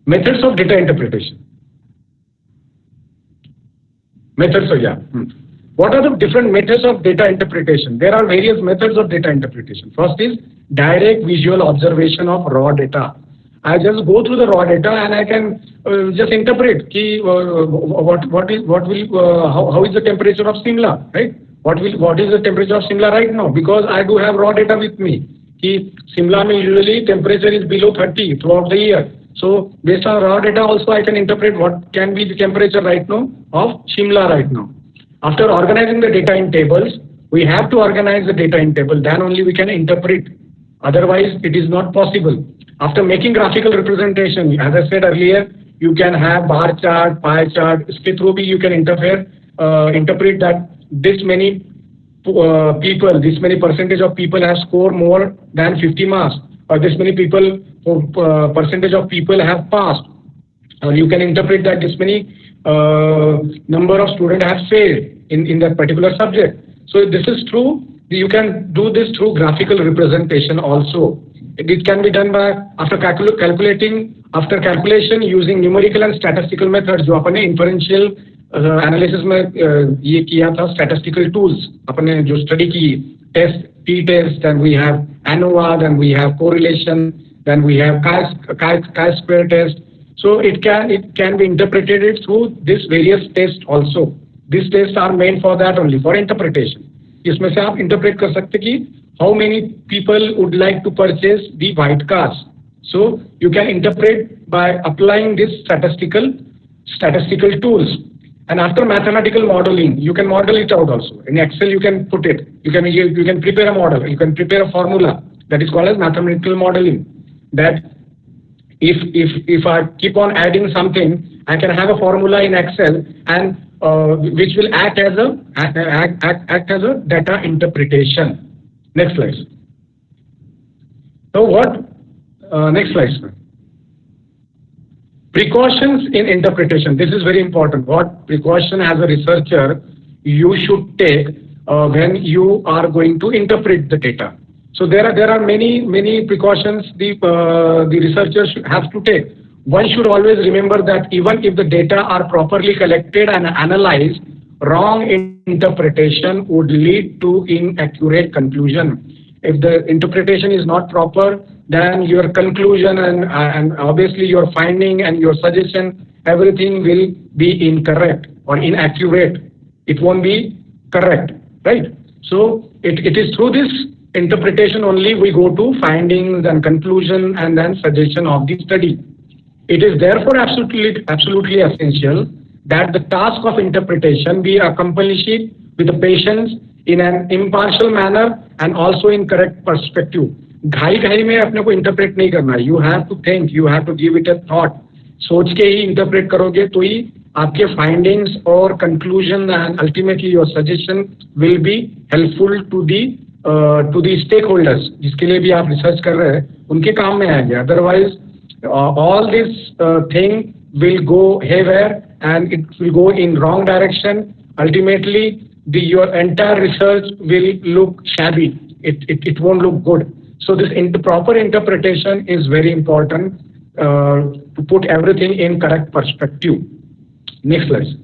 Methods of data interpretation. Methods of, yeah. What are the different methods of data interpretation? There are various methods of data interpretation. First is direct visual observation of raw data. I just go through the raw data and I can just interpret how is the temperature of Simla, right? What is the temperature of Simla right now? Because I do have raw data with me. Simla mein usually temperature is below 30 throughout the year. So based on raw data also I can interpret what can be the temperature right now of Shimla right now. After organizing the data in tables, we have to organize the data in table, then only we can interpret. Otherwise it is not possible. After making graphical representation, as I said earlier, you can have bar chart, pie chart, इसके through भी you can interpret that this many people, this many percentage of people have scored more than 50 marks, or this many people, percentage of people have passed. Or you can interpret that this many number of students have failed in that particular subject. So this is true. You can do this through graphical representation also. It can be done by after calculation using numerical and statistical methods. जो अपने inferential analysis में ये किया था, statistical tools अपने जो study की test, t-test, then we have ANOVA, then we have correlation, then we have chi-square test. So it can be interpreted through this various tests also. These tests are made for that only, for interpretation. इसमें से आप interpret कर सकते कि how many people would like to purchase the white cars. So you can interpret by applying this statistical tools. And after mathematical modeling, you can model it out also. In Excel, you can put it. You can prepare a model. You can prepare a formula that is called as mathematical modeling. That if I keep on adding something, I can have a formula in Excel and which will act as a data interpretation. Next slide. So what? Next slide, sir. Precautions in interpretation. This is very important. What precaution as a researcher you should take when you are going to interpret the data. So there are many precautions the researchers have to take. One should always remember that even if the data are properly collected and analyzed, wrong interpretation would lead to inaccurate conclusion. If the interpretation is not proper, then your conclusion and obviously your finding and your suggestion, everything will be incorrect or inaccurate. It won't be correct, right? So it is through this interpretation only we go to findings and conclusion and then suggestion of the study. It is therefore absolutely essential that the task of interpretation be accomplished with the patience in an impartial manner and also in correct perspective. घाई में अपने को interpret नहीं करना. You have to think, you have to give it a thought. सोच के ही interpret करोगे तो ही आपके findings और conclusion and ultimately your suggestion will be helpful to the stakeholders जिसके लिए भी आप research कर रहे हैं उनके काम में आएंगे. Otherwise all this thing will go haywire and it will go in wrong direction. Ultimately your entire research will look shabby. It won't look good. So this proper interpretation is very important to put everything in correct perspective. Next slide.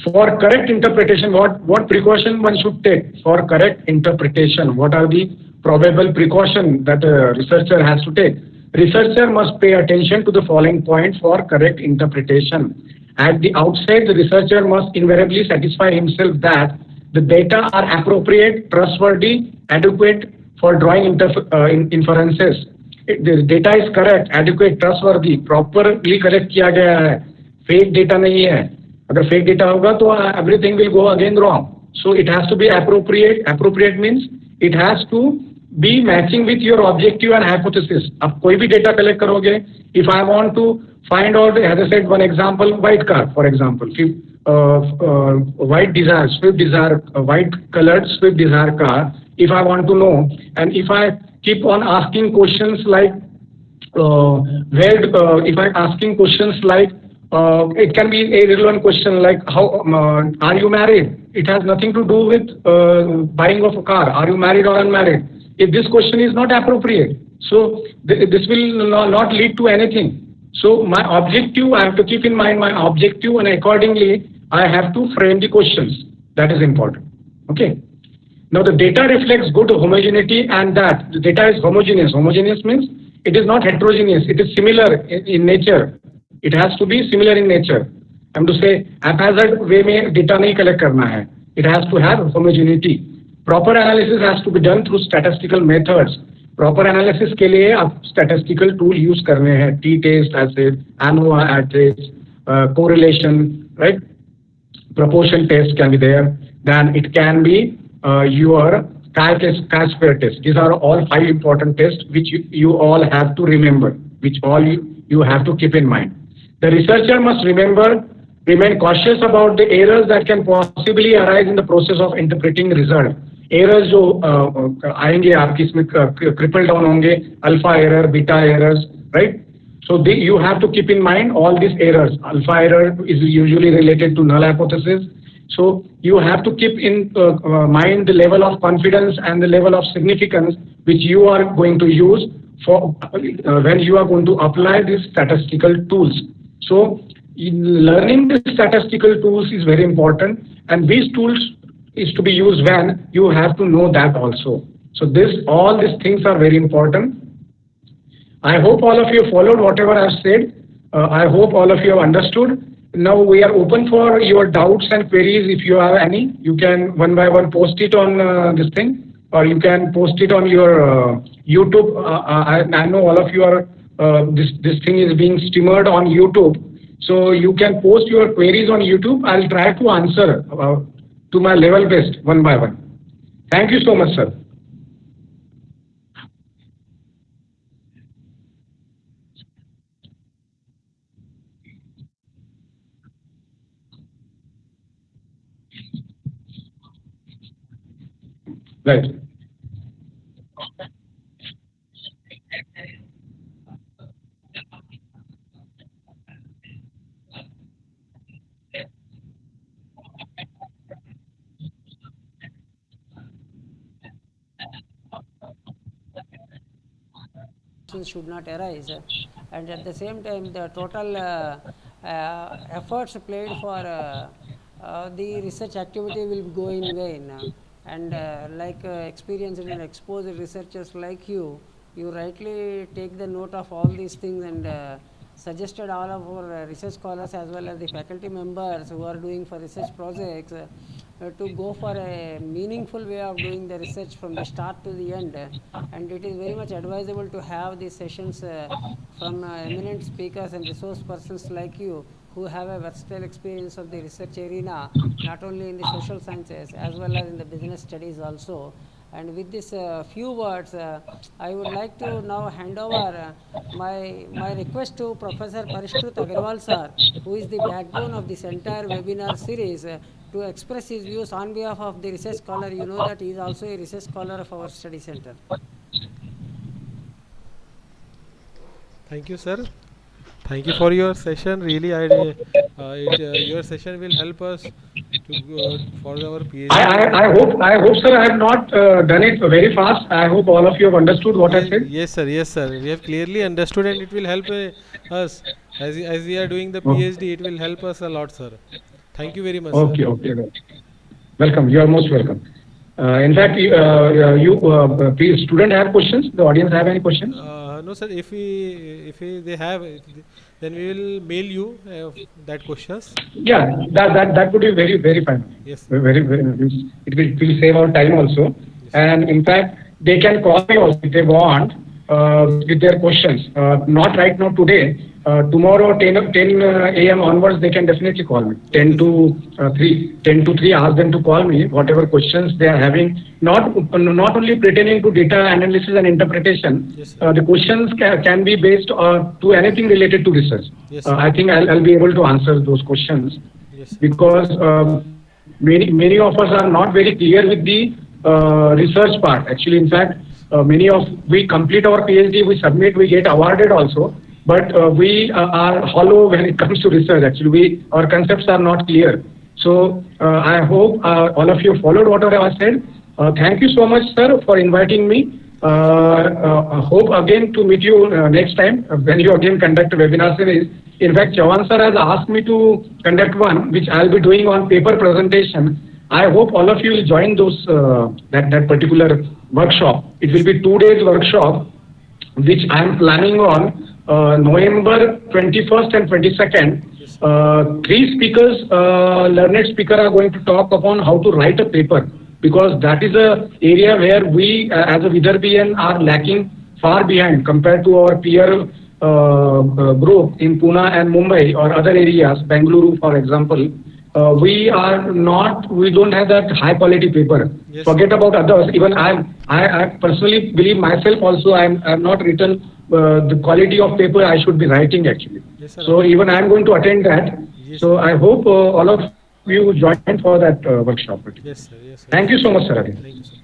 For correct interpretation, what precaution one should take for correct interpretation? What are the probable precautions that a researcher has to take? Researcher must pay attention to the following points for correct interpretation. At the outset, the researcher must invariably satisfy himself that the data are appropriate, trustworthy, adequate for drawing inferences. The data is correct, adequate, trustworthy, properly correct किया गया है, fake data नहीं है. अगर fake data होगा तो everything will go again wrong. So it has to be appropriate. Appropriate means it has to be matching with your objective and hypothesis. आप कोई भी data collect करोगे, if I want to find out, as I said, one example, white car, for example, white Desire, Swift Desire, white colored Swift Desire car, if I want to know, and if I keep on asking questions like, if I'm asking questions like, it can be a relevant question like, how are you married? It has nothing to do with buying of a car. Are you married or unmarried? If this question is not appropriate, so this will not lead to anything. So my objective, I have to keep in mind my objective, and accordingly, I have to frame the questions. That is important. Okay. Now the data reflects good homogeneity, and that the data is homogeneous. Homogeneous means it is not heterogeneous. It is similar in nature. It has to be similar in nature. I'm to say haphazard way में data नहीं collect करना है. It has to have homogeneity. Proper analysis has to be done through statistical methods. Proper analysis के लिए आप statistical tool use करने हैं. t-test, acid, ANOVA, ATRIS, correlation, right? Proportion test can be there. Then it can be your chi-square test. These are all 5 important tests which you all have to remember, which all you have to keep in mind. The researcher must remain cautious about the errors that can possibly arise in the process of interpreting result. Errors जो आएंगे आपकी इसमें cripple down होंगे, alpha error, beta errors, right? So you have to keep in mind all these errors. Alpha error is usually related to null hypothesis. So you have to keep in mind the level of confidence and the level of significance which you are going to use for when you are going to apply these statistical tools. So learning the statistical tools is very important, and these tools is to be used when you have to know that also. So all these things are very important. I hope all of you followed whatever I have said. I hope all of you have understood. Now we are open for your doubts and queries. If you have any, you can one by one post it on this thing, or you can post it on your YouTube. I know all of you are, this thing is being streamed on YouTube. So you can post your queries on YouTube. I'll try to answer to my level best one by one. Thank you so much, sir. Right. should not arise, and at the same time the total efforts played for the research activity will go in vain, and like experienced and exposed researchers like you rightly take the note of all these things and suggested all of our research scholars as well as the faculty members who are doing for research projects to go for a meaningful way of doing the research from the start to the end, and it is very much advisable to have these sessions from eminent speakers and resource persons like you who have a versatile experience of the research arena, not only in the social sciences as well as in the business studies also. And with this few words, I would like to now hand over my request to Professor Parishrut Agarwal sir, who is the backbone of this entire webinar series, to express his views on behalf of the research scholar. You know that he is also a research scholar of our study center. Thank you, sir. Thank you for your session. Really, your session will help us for our PhD. I hope, sir, I have not done it very fast. I hope all of you have understood what I said. Yes, sir. Yes, sir. We have clearly understood, and it will help us as we are doing the Oh. PhD. It will help us a lot, sir. Thank you very much, Okay, sir. okay. Right. Welcome. You are most welcome. In fact, please, student have questions. The audience have any questions? No, sir. If they have, then we will mail you that questions. Yeah, that would be very fine. Yes. Very, it will save our time also. And in fact, they can call me also if they want with their questions. Not right now today. Tomorrow 10 a.m. onwards, they can definitely call me. 10 to 3, ask them to call me. Whatever questions they are having, not only pertaining to data analysis and interpretation. Yes, sir. The questions can be based to anything related to research. Yes, sir. I think I'll be able to answer those questions. Yes, sir. Because many of us are not very clear with the research part. Actually, in fact, we complete our PhD, we submit, we get awarded also, but we are hollow when it comes to research. Actually, our concepts are not clear. So I hope all of you followed what I said. Thank you so much, sir, for inviting me. Hope again to meet you next time when you again conduct a webinar series. In fact, Chavan sir has asked me to conduct one, which I'll be doing on paper presentation. I hope all of you will join that particular workshop. It will be 2 days workshop, which I am planning on November 21st and 22nd. 3 speakers, learned speaker, are going to talk upon how to write a paper, because that is a area where we as a Vidarbhian are lacking far behind compared to our peer group in Pune and Mumbai or other areas, Bengaluru for example. We don't have that high quality paper. Yes. Forget about others. Even I personally believe myself also I have not written the quality of paper I should be writing actually. Yes, sir. So even I am going to attend that. Yes, So I hope all of you join for that workshop. Yes, sir. Yes, sir. Thank you so much, sir. Again. Thank you, sir.